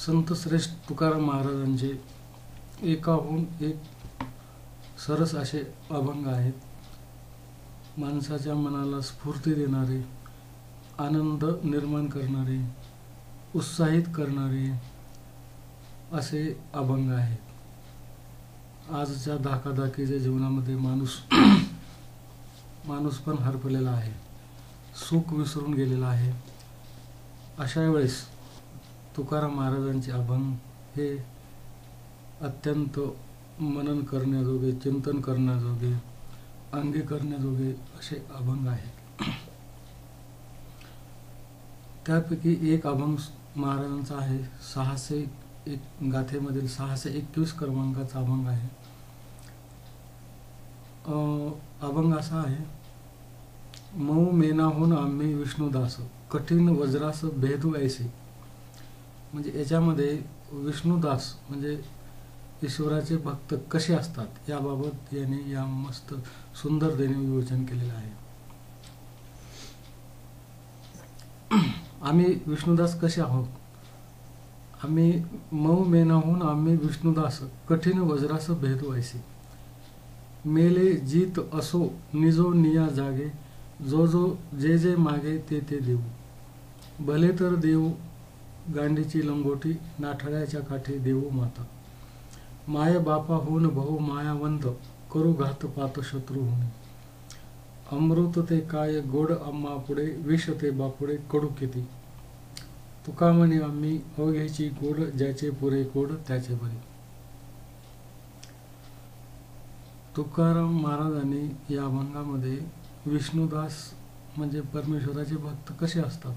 संत श्रेष्ठ तुकाराम महाराजांचे एकाहून एक सरस असे अभंग आहेत. माणसाच्या मनाला स्फूर्ती देणारे, आनंद निर्माण करणारे, उत्साहित करणारे असे अभंग आहेत. आजच्या धाकाधाकीच्या जीवनामध्ये माणूस पण हरपलेला आहे, सुख विसरून गेलेला आहे. अशा वेळेस तुकाराम महाराजांचे अभंग हे अत्यंत मनन करण्याजोगे, चिंतन करण्याजोगे, अंगी करण्याजोगे असे अभंग आहेत. त्यापैकी एक अभंग महाराजांचा आहे, 601 गाथेमधील 621 क्रमांकाचा अभंग आहे. अभंग असा आहे, मऊ मेनाहून आम्ही विष्णुदास, कठीण वज्रास भेदू ऐसे. म्हणजे याच्यामध्ये विष्णुदास म्हणजे ईश्वराचे भक्त कसे असतात याबाबत याने या मस्त सुंदर देणे विवेचन केलेलं आहे. आम्ही विष्णुदास कसे आहोत? आम्ही मऊ मेनाहून आम्ही विष्णुदास, कठीण वज्रास भेदू ऐसे. मेले जीत असो निजो निया जागे, जो जो जे जे मागे ते ते देऊ. भले तर देऊ गांडीची लंगोटी, नाठाळ्याच्या काठी देऊ माता. माय बापा होऊन भाऊ मायावंत, करू घात पात शत्रू होणे. अमृत ते काय गोड आम्हा पुढे, विष ते बापुडे कडू किती. तुका म्हणे आम्ही अवघ्याची गोड, ज्याचे पुरे गोड त्याचे बरे. तुकाराम महाराजांनी या अभंगामध्ये विष्णुदास म्हणजे परमेश्वराचे भक्त कसे असतात,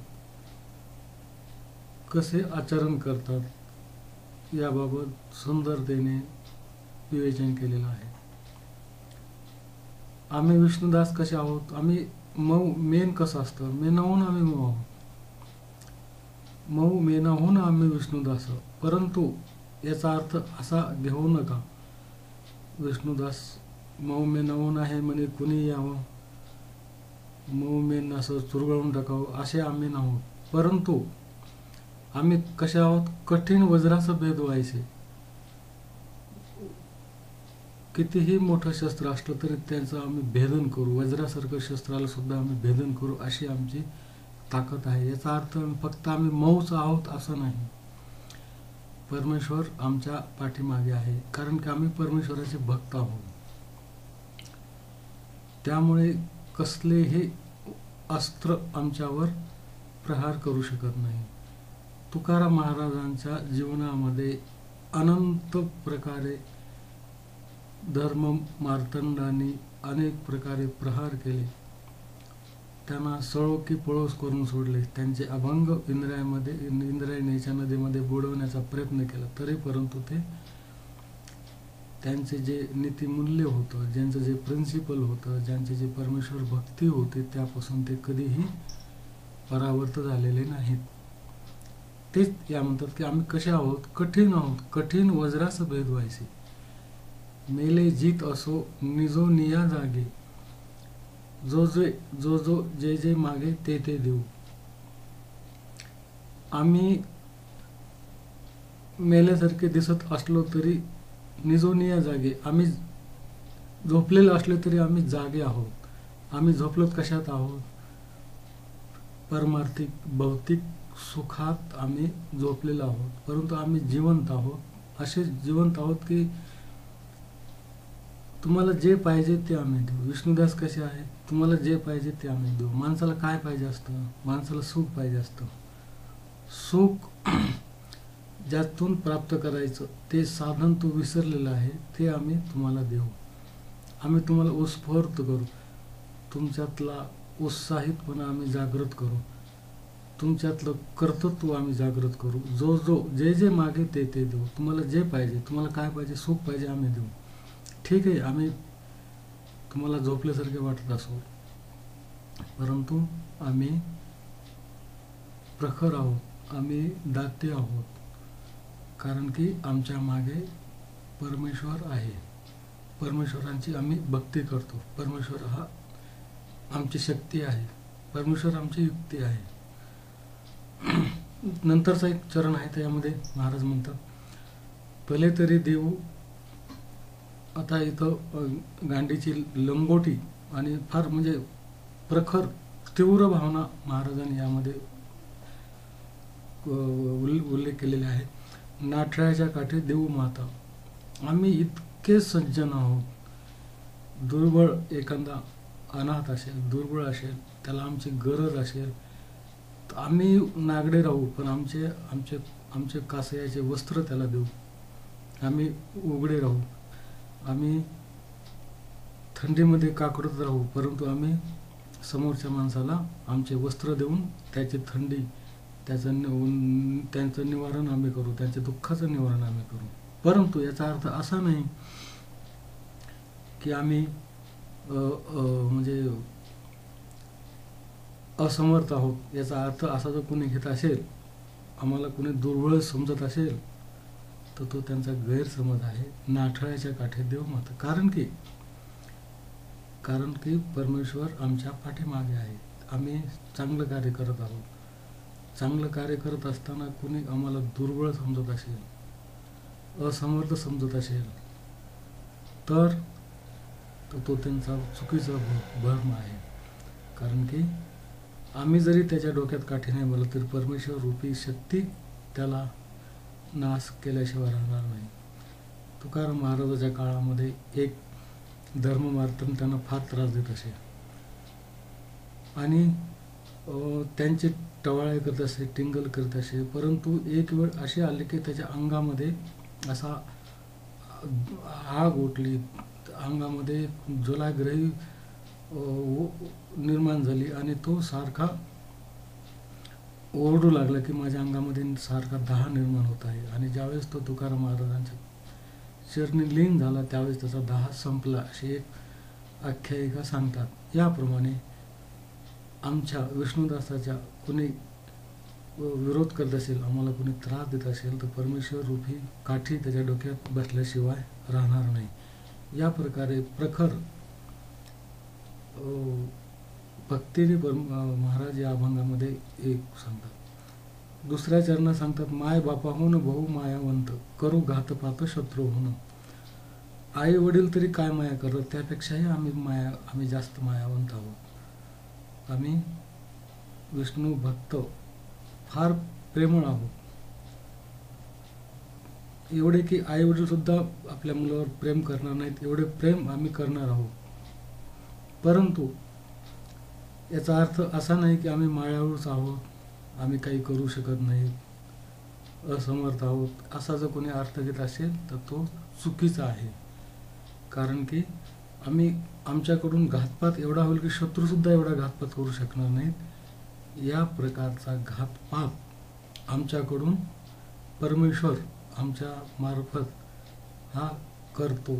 कसे आचरण करतात याबाबत सुंदरतेने विवेचन केलेलं आहे. आम्ही विष्णुदास कसे आहोत? आम्ही मऊ मेन कसं असतं, मेनाहून आम्ही मऊ आहोत. मऊ मेनाहून आम्ही विष्णुदास, परंतु याचा अर्थ असा घेऊ नका विष्णुदास मऊ मेनाहून आहे म्हणे कुणी यावं, मऊ मेन असं चुरगळून टाकावं असे आम्ही नाहोत. परंतु आम्ही कसे आहोत? कठीण वज्राचं भेद व्हायचे. कितीही मोठं शस्त्र असलं तरी त्यांचं आम्ही भेदन करू, वज्रासारखं शस्त्राला सुद्धा आम्ही भेदन करू अशी आमची ताकद आहे. याचा अर्थ फक्त आम्ही मऊच आहोत असं नाही, परमेश्वर आमच्या पाठीमागे आहे, कारण की आम्ही परमेश्वराचे भक्त आहोत. त्यामुळे कसलेही अस्त्र आमच्यावर प्रहार करू शकत नाही. तुकाराम महाराजांच्या जीवनामध्ये अनंत प्रकारे धर्म मार्तंडांनी अनेक प्रकारे प्रहार केले, त्यांना सळो की पळोस करून सोडले. त्यांचे अभंग इंद्रायणीच्या नदीमध्ये बुडवण्याचा प्रयत्न केला तरी परंतु ते त्यांचे जे नीतिमूल्य होतं, ज्यांचं जे प्रिन्सिपल होतं, ज्यांचे जे परमेश्वर भक्ती होती त्यापासून ते कधीही परावर्त झालेले नाहीत. तेच या म्हणतात की आम्ही कसे आहोत? कठीण आहोत, कठीण वज्रास भेद व्हायचे. मेले जीत असो निजो निया जागे, जो जो जे जे मागे ते ते देऊ. आम्ही मेल्यासारखे दिसत असलो तरी निजो निया जागे, आम्ही झोपलेलो असलो तरी आम्ही जागे आहोत. आम्ही झोपलोत कशात आहोत? परमार्थिक भौतिक सुखात आम्ही झोपलेलो आहोत, परंतु आम्ही जिवंत आहोत. असे जिवंत आहोत की तुम्हाला जे पाहिजे ते आम्ही देऊ. विष्णुदास कसे आहेत? तुम्हाला जे पाहिजे ते आम्ही देऊ. माणसाला काय पाहिजे असतं? माणसाला सुख पाहिजे असतं. सुख ज्यातून प्राप्त करायचं ते साधन तू विसरलेलं आहे, ते आम्ही तुम्हाला देऊ. आम्ही तुम्हाला उत्स्फूर्त करू, तुमच्यातला उत्साहितपणा आम्ही जागृत करू, तुमच्यातलं कर्तृत्व आम्ही जागृत करू. जो जे जे मागे ते ते देऊ. तुम्हाला जे पाहिजे, तुम्हाला काय पाहिजे, सुख पाहिजे, आम्ही देऊ. ठीक आहे, आम्ही तुम्हाला झोपल्यासारखे वाटत असो, परंतु आम्ही प्रखर आहोत, आम्ही दाते आहोत, कारण की आमच्या मागे परमेश्वर आहे. परमेश्वरांची आम्ही भक्ती करतो. परमेश्वर हा आमची शक्ती आहे, परमेश्वर आमची युक्ती आहे. नंतरचा एक चरण आहे त्यामध्ये महाराज म्हणतात, भले तरी देऊ. आता इथं गांडीची लंगोटी आणि फार म्हणजे प्रखर तीव्र भावना महाराजांनी यामध्ये उल्लेख केलेले आहे. नाठळ्याच्या काठी देऊ माता, आम्ही इतके सज्जन आहोत. दुर्बळ एखादा अनाथ असेल, दुर्बळ असेल, त्याला आमची गरज असेल तर आम्ही नागडे राहू, पण आमचे आमचे आमचे कासयाचे वस्त्र त्याला देऊ. आम्ही उघडे राहू, आम्ही थंडीमध्ये काकडत राहू, परंतु आम्ही समोरच्या माणसाला आमचे वस्त्र देऊन त्याची थंडी, त्यांचं निवारण आम्ही करू, त्यांच्या दुःखाचं निवारण आम्ही करू. परंतु याचा अर्थ असा नाही की आम्ही म्हणजे असमर्थ आहोत. याचा अर्थ असा जर कोणी घेत असेल, आम्हाला कोणी दुर्बळ समजत असेल, तर तो त्यांचा गैरसमज आहे. नाठळ्याच्या काठी देव माता, कारण की परमेश्वर आमच्या पाठीमागे आहे. आम्ही चांगलं कार्य करत आहोत. चांगलं कार्य करत असताना कोणी आम्हाला दुर्बळ समजत असेल, असमर्थ समजत असेल, तर तो त्यांचा चुकीचा भ्रम आहे. कारण की आम्ही जरी त्याच्या डोक्यात काठी नाही बोलत तरी परमेश्वर रूपी शक्ती त्याला नाश केल्याशिवाय राहणार नाही. तुकाराम महाराजाच्या काळामध्ये एक धर्ममार्तन त्यांना फार त्रास देत असे आणि त्यांचे टवाळे करत असे, टिंगल करत असे. परंतु एक वेळ अशी आली की त्याच्या अंगामध्ये असा आग उठली, अंगामध्ये ज्वलाग्रही निर्माण झाली आणि तो सारखा ओरडू लागला की माझ्या अंगामध्ये सारखा दाह निर्माण होत आहे. आणि ज्यावेळेस तो तुकाराम महाराजांच्या चरणी लीन झाला त्यावेळेस त्याचा दाह संपला, अशी एक आख्यायिका सांगतात. याप्रमाणे आमच्या विष्णुदासाच्या कोणी विरोध करत असेल, आम्हाला कोणी त्रास देत असेल, तर परमेश्वर रूपी काठी त्याच्या डोक्यात बसल्याशिवाय राहणार नाही. या प्रकारे प्रखर भक्तीने महाराज या अभंगामध्ये एक सांगतात. दुसऱ्या चरणात सांगतात, माय बापाहून बहु मायावंत, करू घातपात शत्रू होणं. आई वडील तरी काय माया करतात, त्यापेक्षाही आम्ही जास्त मायावंत आहोत. आम्ही विष्णू भक्त फार प्रेमळ आहोत, एवढे की आई वडील सुद्धा आपल्या मुलावर प्रेम करणार नाहीत, एवढे प्रेम आम्ही करणार आहोत. परंतु याचा अर्थ असा नाही की आम्ही मायाळूच आहोत, आम्ही काही करू शकत नाही, असमर्थ आहोत, असा जर कोणी अर्थ घेत असेल तर तो चुकीचा आहे. कारण की आमच्याकडून घातपात एवढा होईल की शत्रूसुद्धा एवढा घातपात करू शकणार नाहीत. या प्रकारचा घातपात आमच्याकडून परमेश्वर आमच्या मार्फत हा करत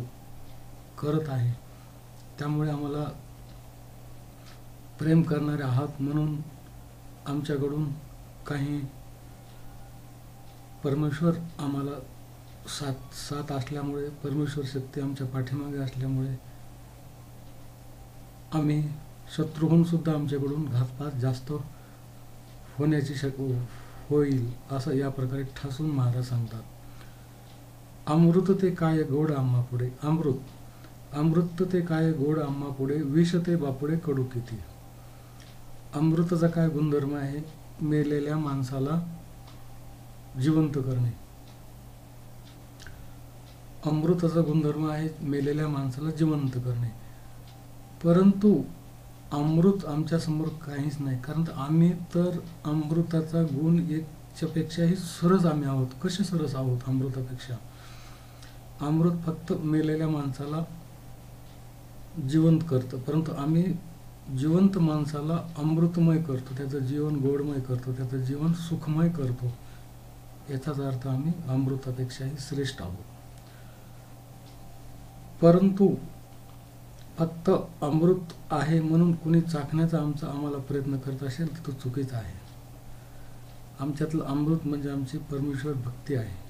आहे. त्यामुळे आम्हाला प्रेम करणारे आहात म्हणून आमच्याकडून काही परमेश्वर आम्हाला साथ असल्यामुळे, परमेश्वर शक्ती आमच्या पाठीमागे असल्यामुळे आम्ही शत्रूहून सुद्धा आमच्याकडून घातपात जास्त होण्याची होईल, असं या प्रकारे ठासून महाराज सांगतात. अमृत ते काय गोड आम्हा पुढे, अमृत ते काय गोड आम्हा पुढे, विष ते बापुडे कडू किती. अमृताचा काय गुणधर्म आहे, मेलेल्या माणसाला जिवंत करणे. अमृताचा गुणधर्म आहे मेलेल्या माणसाला जिवंत करणे. परंतु अमृत आमच्या समोर काहीच नाही, कारण आम्ही तर अमृताचा गुण याच्यापेक्षाही सरस आम्ही आहोत. कसे सरस आहोत अमृतापेक्षा? अमृत फक्त मेलेल्या माणसाला जिवंत करतं, परंतु आम्ही जिवंत माणसाला अमृतमय करतो, त्याचं जीवन गोडमय करतो, त्याचं जीवन सुखमय करतो. याचाच अर्थ आम्ही अमृतापेक्षाही श्रेष्ठ आहोत. परंतु फक्त अमृत आहे म्हणून कुणी चाखण्याचा आम्हाला प्रयत्न करत असेल तर तो चुकीचा आहे. आमच्यातलं अमृत म्हणजे आमची परमेश्वर भक्ती आहे.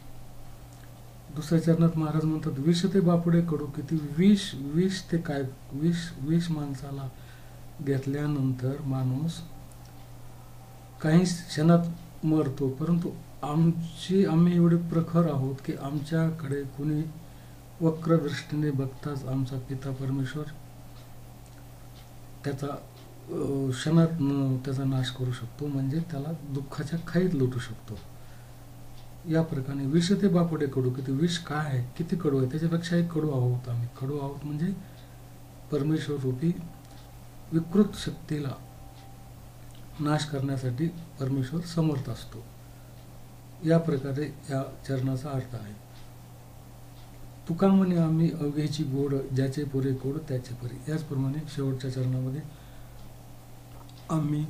दुसऱ्या चरणात महाराज म्हणतात, विष ते बापुडे कडू किती. विष ते काय, विष माणसाला घेतल्यानंतर माणूस काही क्षणात मरतो, परंतु आम्ही एवढे प्रखर आहोत की आमच्याकडे कुणी वक्र दृष्टीने बघताच आमचा पिता परमेश्वर त्याचा क्षणात त्याचा नाश करू शकतो, म्हणजे त्याला दुःखाच्या खाईत लोटू शकतो. या प्रकारे विष ते बापुडे कडू, की ते विष काय आहे, किती कडू आहे, त्याच्यापेक्षाही कडू आहोत आम्ही. कडू आहोत म्हणजे परमेश्वर रूपी विकृत शक्तीला नाश करण्यासाठी परमेश्वर समर्थ असतो. या प्रकारे या चरणाचा अर्थ आहे. तुका म्हणे आम्ही अवघेची गोड, ज्याचे पुरे गोड त्याचे परी. याचप्रमाणे शेवटच्या चरणामध्ये आम्ही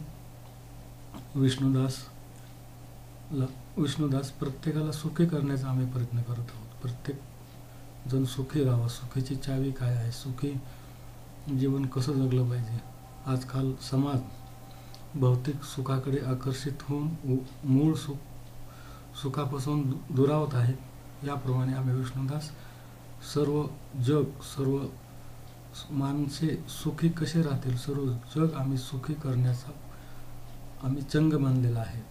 विष्णुदास प्रत्येकाला सुखी करण्याचा आम्ही प्रयत्न करत आहोत. प्रत्येक जण सुखी राहावा. सुखीची चावी काय आहे, सुखी जीवन कसं जगलं पाहिजे. आजकाल समाज भौतिक सुखाकडे आकर्षित होऊन मूळ सुखापासून दुरावत आहे. याप्रमाणे आम्ही विष्णुदास सर्व माणसे सुखी कसे राहतील, सर्व जग आम्ही सुखी करण्याचा आम्ही चंग मानलेला आहे.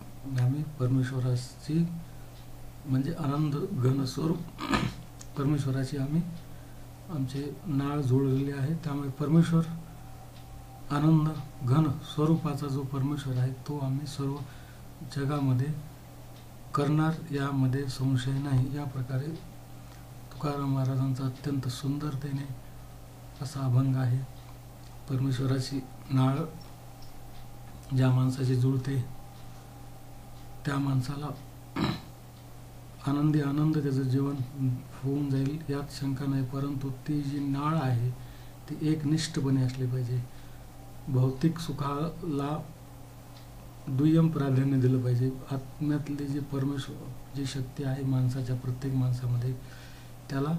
आम्ही परमेश्वराची म्हणजे आनंद घन स्वरूप परमेश्वराची आम्ही आमचे नाळ जुळलेले आहे. त्यामुळे परमेश्वर आनंद घन स्वरूपाचा जो परमेश्वर आहे तो आम्ही सर्व जगामध्ये करणार, यामध्ये संशय नाही. या प्रकारे तुकाराम महाराजांचा अत्यंत सुंदरतेने असा अभंग आहे. परमेश्वराची नाळ ज्या माणसाची जुळते त्या माणसाला आनंद त्याचं जीवन होऊन जाईल, यात शंका नाही. परंतु ती जी नाळ आहे ती एकनिष्ठपणे असली पाहिजे. भौतिक सुखाला दुय्यम प्राधान्य दिलं पाहिजे. आत्म्यातली जी परमेश्वर जी शक्ती आहे माणसाच्या प्रत्येक माणसामध्ये, त्याला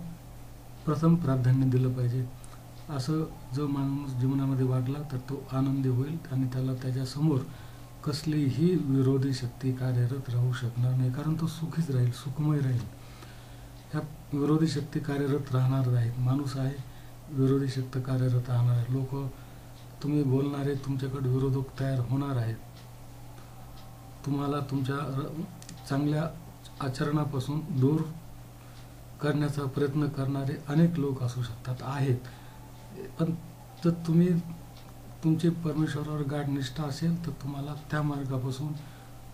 प्रथम प्राधान्य दिलं पाहिजे. असं जो माणूस जीवनामध्ये वागला तर तो आनंदी होईल आणि त्याला त्याच्यासमोर कसलीही विरोधी शक्ती कार्यरत राहू शकणार नाही, कारण तो सुखीच राहील, सुखमय राहील. ह्या विरोधी शक्ती कार्यरत राहणार नाहीत. माणूस आहे, विरोधी शक्ती कार्यरत राहणार आहे. लोक तुम्ही बोलणारे तुमच्याकडे विरोधक तयार होणार आहेत. तुम्हाला तुमच्या चांगल्या आचरणापासून दूर करण्याचा प्रयत्न करणारे अनेक लोक असू शकतात, आहेत. पण तर तुम्ही तुमची परमेश्वरावर गाढ निष्ठा असेल तर तुम्हाला त्या मार्गापासून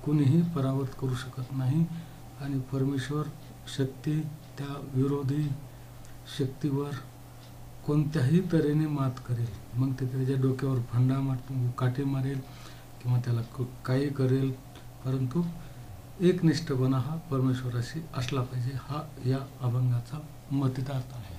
कुणीही परावृत करू शकत नाही. आणि परमेश्वर शक्ती त्या विरोधी शक्तीवर कोणत्याही तऱ्हेने मात करेल. मग ते त्याच्या डोक्यावर काठी मारेल किंवा त्याला काही करेल, परंतु एकनिष्ठपणा हा परमेश्वराशी असला पाहिजे. हा या अभंगाचा मतितार्थ आहे.